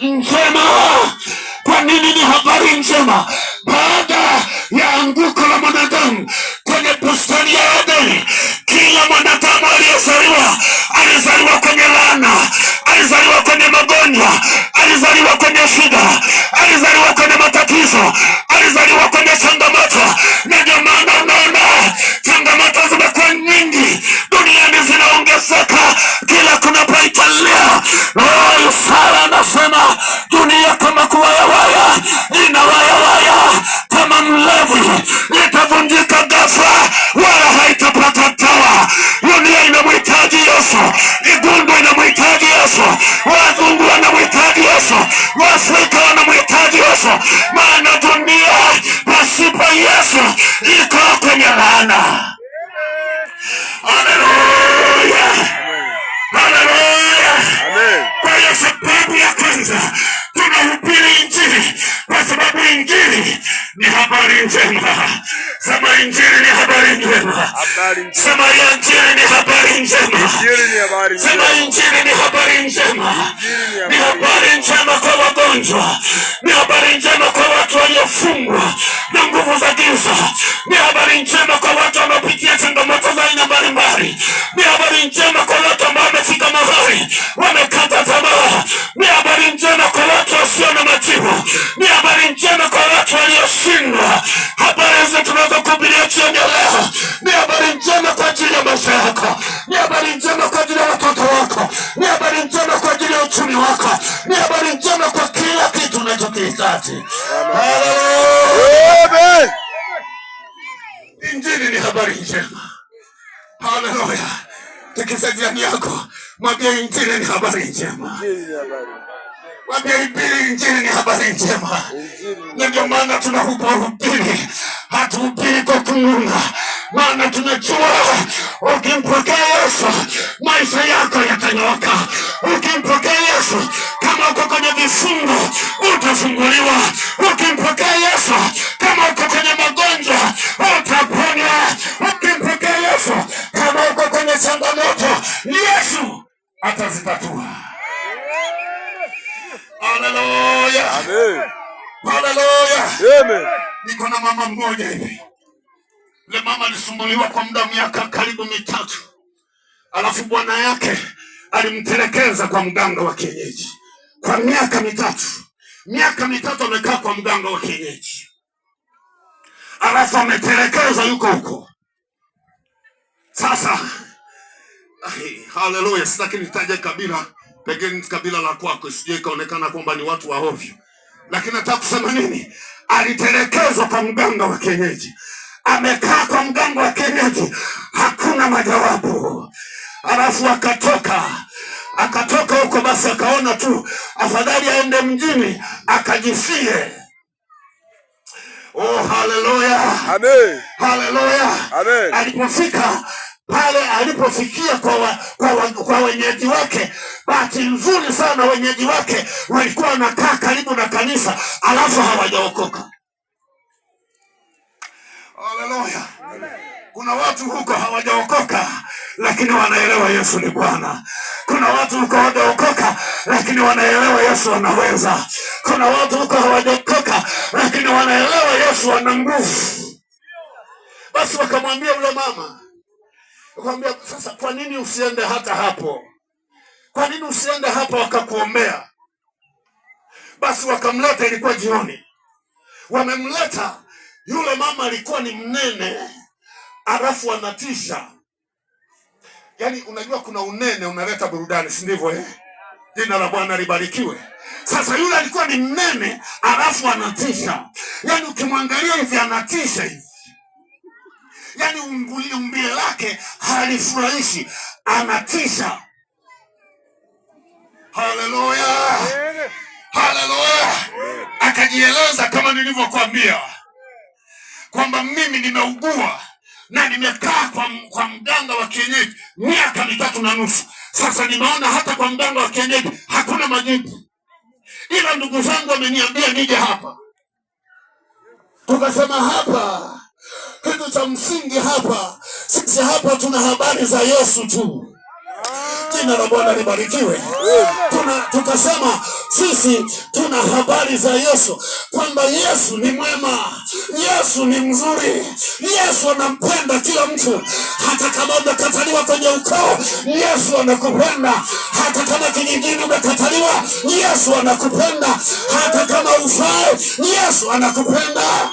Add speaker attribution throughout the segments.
Speaker 1: njema. Kwa nini ni habari njema? Baada ya anguko la mwanadamu kwenye bustani ya Edeni, kila mwanadamu alizaliwa kwenye laana, alizaliwa kwenye magonjwa, alizaliwa kwenye shida, alizaliwa kwenye matatizo, alizaliwa kwenye changamoto. Na ndio maana unaona changamoto zimekuwa nyingi duniani, zinaongezeka kila kunapoita leo. Isaya anasema dunia kama kuwayawaya inawayawaya kama mlevi, itavunjika ghafla wala haitapata dawa. Dunia inamhitaji Yesu, Igundu inamhitaji Yesu, wazungu wanamhitaji Yesu, Waafrika wanamhitaji Yesu, maana dunia pasipo Yesu iko kwenye laana. Haleluya, haleluya. Kwa hiyo sababu ya kwanza tunahubiri Injili, kwa sababu Injili ni habari njema. Sema Injili ni habari njema. Sema Injili ni habari njema. Sema Injili ni habari njema. Ni habari njema kwa wagonjwa, ni habari njema kwa watu waliofungwa na nguvu za giza, ni habari njema kwa watu wanaopitia changamoto za aina mbalimbali, ni habari njema kwa watu ambao wamefika mahali wamekata tamaa, ni habari njema kwa watu wasio na majibu, ni habari njema kwa watu walioshindwa. Habari hizi tunazokuhubiria jioni ya leo ni habari njema kwa ajili ya maisha yako, ni habari njema kwa ajili ya watoto wako, ni habari njema kwa ajili ya uchumi wako, ni habari njema kwa kila kitu unachokihitaji. Haleluya! Injili ni habari njema. Haleluya! Tikisa jirani yako, mwambie Injili ni habari njema. Mwambie Injili ni habari njema. Na ndio maana tunahubiri, hatuhubiri kwa kununa, maana tunajua ukimpokea Yesu maisha yako yatanyooka. Ukimpokea Yesu, kama uko kwenye vifungo utafunguliwa. Ukimpokea Yesu, kama uko kwenye magonjwa utaponywa. Ukimpokea Yesu, kama uko kwenye changamoto, Yesu atazitatua. Haleluya, amen. Haleluya, amen. Niko na mama mmoja hivi. Yule mama alisumbuliwa kwa muda miaka karibu 3. Alafu bwana yake alimtelekeza kwa mganga wa kienyeji kwa miaka 3. Miaka 3 amekaa kwa mganga wa kienyeji, alafu ametelekeza yuko huko. Sasa haleluya, sitaki nitaje kabila, pengine kabila la kwako isije ikaonekana kwamba ni watu wa ovyo, lakini nataka kusema nini? Alitelekezwa kwa mganga wa kienyeji, amekaa kwa mganga wa kienyeji, hakuna majawabu. Alafu akatoka huko, basi akaona tu afadhali aende mjini akajifie. Oh, haleluya, amen. Haleluya, amen. Alipofika pale, alipofikia kwa wenyeji wake, bahati nzuri sana wenyeji wake walikuwa wanakaa karibu na kanisa, alafu hawajaokoka. Haleluya. Kuna watu huko hawajaokoka lakini wanaelewa Yesu ni Bwana. Kuna watu huko hawajaokoka lakini wanaelewa Yesu anaweza. Kuna watu huko hawajaokoka lakini wanaelewa Yesu ana nguvu. Basi wakamwambia yule mama, wakamwambia, sasa kwa nini usiende hata hapo? Kwa nini usiende hapo wakakuombea? Basi wakamleta, ilikuwa jioni. Wamemleta, yule mama alikuwa ni mnene, alafu anatisha. Yaani unajua kuna unene unaleta burudani, si ndivyo? Jina la Bwana libarikiwe. Sasa yule alikuwa ni mnene, alafu anatisha. Yaani ukimwangalia hivi anatisha hivi. Yaani umbile lake halifurahishi, anatisha. Haleluya, haleluya. Akajieleza kama nilivyokuambia kwamba mimi nimeugua na nimekaa kwa mganga wa kienyeji miaka 3.5. Sasa nimeona hata kwa mganga wa kienyeji hakuna majibu, ila ndugu zangu wameniambia nije hapa. Tukasema hapa kitu cha msingi hapa, sisi hapa tuna habari za Yesu tu. Jina la Bwana libarikiwe. Tukasema sisi tuna habari za Yesu, kwamba Yesu ni mwema, Yesu ni mzuri, Yesu anampenda kila mtu. Hata kama umekataliwa kwenye ukoo, Yesu anakupenda. Hata kama kijijini umekataliwa, Yesu anakupenda. Hata kama ufai, Yesu anakupenda.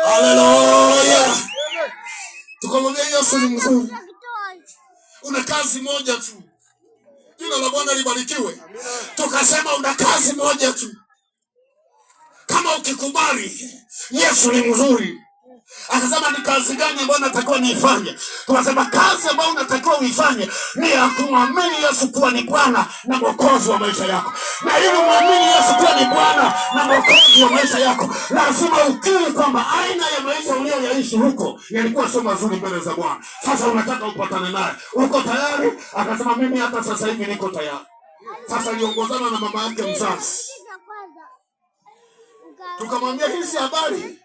Speaker 1: Haleluya. Tukamwambia Yesu ni mzuri. Una kazi moja tu. Jina la Bwana libarikiwe. Tukasema una kazi moja tu. Kama ukikubali Yesu ni mzuri. Akasema ni kazi gani ambayo natakiwa niifanye? Tukasema kazi ambayo unatakiwa uifanye ni ya kumwamini Yesu kuwa ni Bwana na Mwokozi wa maisha yako. Na ili muamini Yesu kuwa ni Bwana na Mwokozi wa maisha yako, lazima ukiri kwamba aina ya maisha uliyoyaishi huko yalikuwa sio mazuri mbele za Bwana. Sasa unataka upatane naye. Uko tayari? Akasema mimi hata sasa hivi niko tayari. Sasa aliongozana na mama yake mzazi. Tukamwambia hizi habari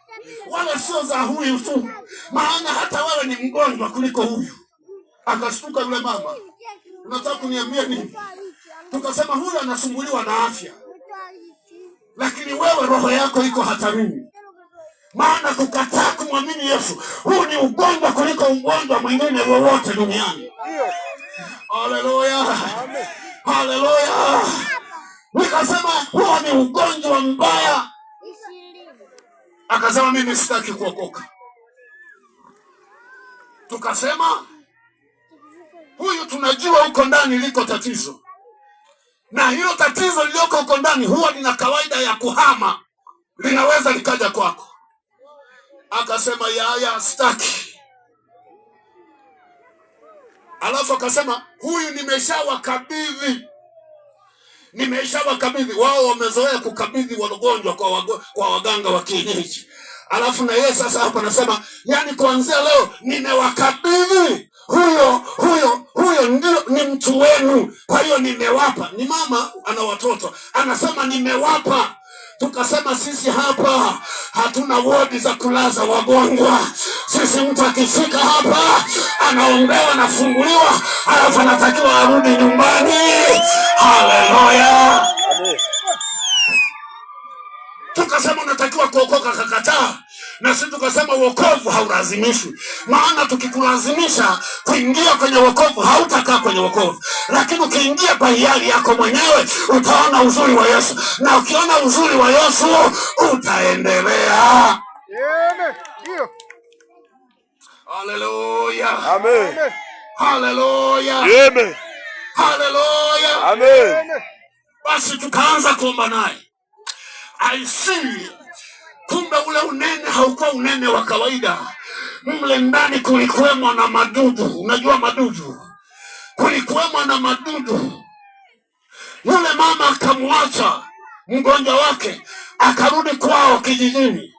Speaker 1: wala sio za huyu tu, maana hata wewe ni mgonjwa kuliko huyu. Akashtuka yule mama, unataka kuniambia nini? Tukasema huyu anasumbuliwa na afya, lakini wewe roho yako iko hatarini. Maana kukataa kumwamini Yesu, huu ni ugonjwa kuliko ugonjwa mwingine wowote duniani. Haleluya, haleluya. Nikasema huo ni ugonjwa mbaya. Akasema mimi sitaki kuokoka. Tukasema huyu tunajua huko ndani liko tatizo, na hilo tatizo lilioko huko ndani huwa lina kawaida ya kuhama, linaweza likaja kwako. Akasema ya sitaki. Alafu akasema huyu nimeshawakabidhi. Wao wamezoea kukabidhi wagonjwa kwa waganga wa kienyeji. Alafu na yeye sasa hapa anasema, yani kuanzia leo nimewakabidhi. Huyo ndio ni mtu wenu. Kwa hiyo nimewapa. Ni mama ana watoto. Anasema nimewapa. Tukasema sisi hapa hatuna wodi za kulaza wagonjwa. Sisi mtu akifika hapa anaombewa na funguliwa, alafu anatakiwa arudi nyumbani. Haleluya. Tukasema unatakiwa kuokoka, kakataa. Na sisi tukasema wokovu haulazimishwi. Maana tukikulazimisha kuingia kwenye wokovu hautakaa kwenye wokovu. Lakini ukiingia kwa hiari yako mwenyewe utaona uzuri wa Yesu. Na ukiona uzuri wa Yesu utaendelea. Haleluya.
Speaker 2: Amen.
Speaker 1: Haleluya.
Speaker 2: Amen.
Speaker 1: Haleluya.
Speaker 2: Amen.
Speaker 1: Basi tukaanza kuomba naye. I see. Kumbe ule unene haukuwa unene wa kawaida. Mle ndani kulikuwemo na madudu. Unajua madudu? Kulikuwemo na madudu. Yule mama akamwacha mgonjwa wake, akarudi kwao kijijini.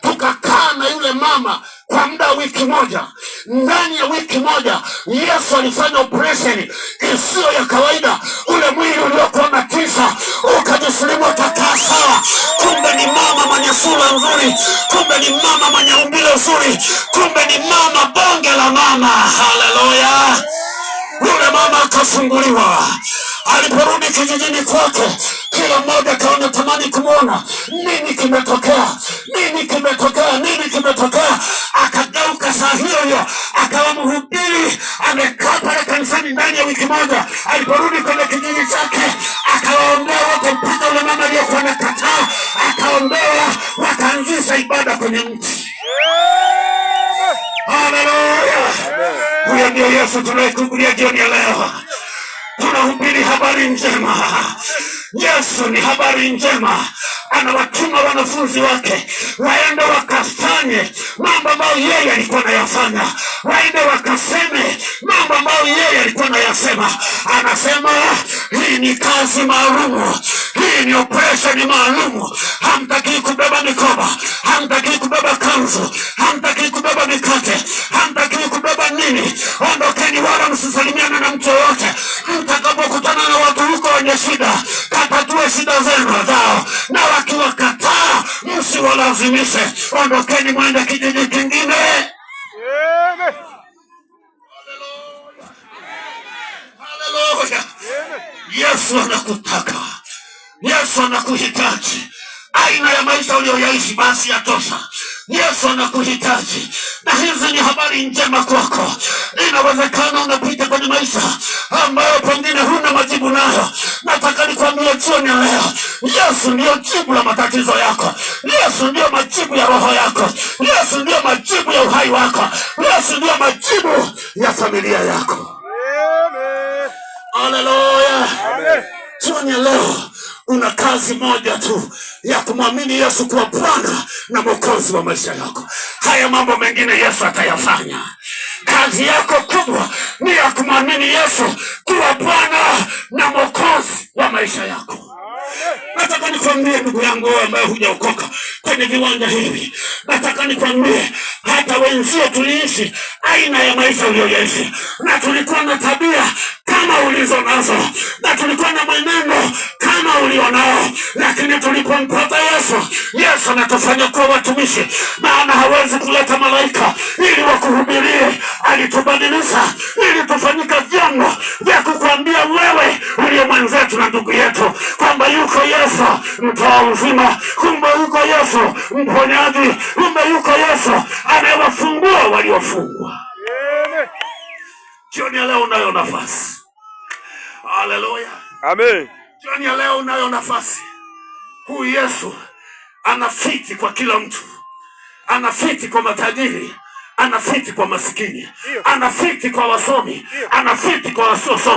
Speaker 1: Tukakaa na yule mama kwa muda wa wiki moja. Ndani ya wiki moja Yesu alifanya operation isiyo ya kawaida. Ule mwili uliokuwa na tisa ukajisilimu utakaa sawa. Kumbe ni mama mwenye sura nzuri. Kumbe ni mama mwenye umbile nzuri. Kumbe ni mama bonge la mama. Haleluya. Yule mama akafunguliwa. Aliporudi kijijini kwake, kila mmoja kaona tamani kumwona. Nini kimetokea? Nini kimetokea? Nini kimetokea? Akageuka saa hiyo hiyo akawa mhubiri, amekaa pale kanisani ndani ya wiki moja. Aliporudi kwenye kijiji chake akawaombea wote, mpaka yule mama aliyekuwa amekataa akaombewa, wakaanzisha ibada kwenye mti. Haleluya. Huyo ndio Yesu tunayekuhubiria jioni ya leo. Tunahubiri habari njema. Yesu ni habari njema. Anawatuma wanafunzi wake waende wakafanye mambo ambayo yeye alikuwa anayafanya. Waende wakaseme mambo ambayo yeye alikuwa anayasema. Anasema hii ni kazi maalumu. Hii ni operation maalumu. Hamtaki kubeba mikoba, hamtaki kubeba kanzu, hamtaki kubeba mikate, hamtaki kubeba nini. Ondokeni wala msisalimiane na mtu yoyote. Mtakapokutana na watu huko wenye shida, katatue shida zenu zao. Na wakiwakataa msiwalazimishe. Ondokeni mwende kijiji kingine. Yesu anakutaka. Yesu anakuhitaji. Aina ya maisha uliyoyaishi basi yatosha. Yesu anakuhitaji. Na hizi ni habari njema kwako. Inawezekana unapita kwenye maisha ambayo pengine huna majibu nayo. Nataka nikwambie jioni leo, Yesu ndio jibu la matatizo yako. Yesu ndio majibu ya roho yako. Yesu ndio majibu ya uhai wako. Yesu ndio majibu ya familia yako. Amen. Haleluya. Amen. Jioni leo una kazi moja tu ya kumwamini Yesu kuwa Bwana na Mwokozi wa maisha yako. Haya mambo mengine Yesu atayafanya. Kazi yako kubwa ni ya kumwamini Yesu kuwa Bwana na Mwokozi wa maisha yako. Nataka nikwambie ndugu yangu ambaye hujaokoka kwenye viwanja hivi, nataka nikwambie hata wenzio tuliishi aina ya maisha uliyoishi, na tulikuwa na tabia kama ulizo nazo, na tulikuwa na mwenendo kama ulionao, lakini tulipompata Yesu, Yesu anatufanya kuwa watumishi. Maana hawezi kuleta malaika ili wakuhubirie. Alitubadilisha ili tufanyika vyombo vya kukwambia wewe uliye mwenzetu na ndugu yetu kwamba yuko Yesu mtoa uzima, kumbe yuko Yesu mponyaji, kumbe yuko Yesu anayewafungua waliofungwa. Jioni ya leo unayo nafasi. Haleluya. Amen. Jioni ya leo unayo nafasi. Huyu Yesu anafiti kwa kila mtu. Anafiti kwa matajiri, anafiti kwa masikini, anafiti kwa wasomi, anafiti kwa wasiosomi.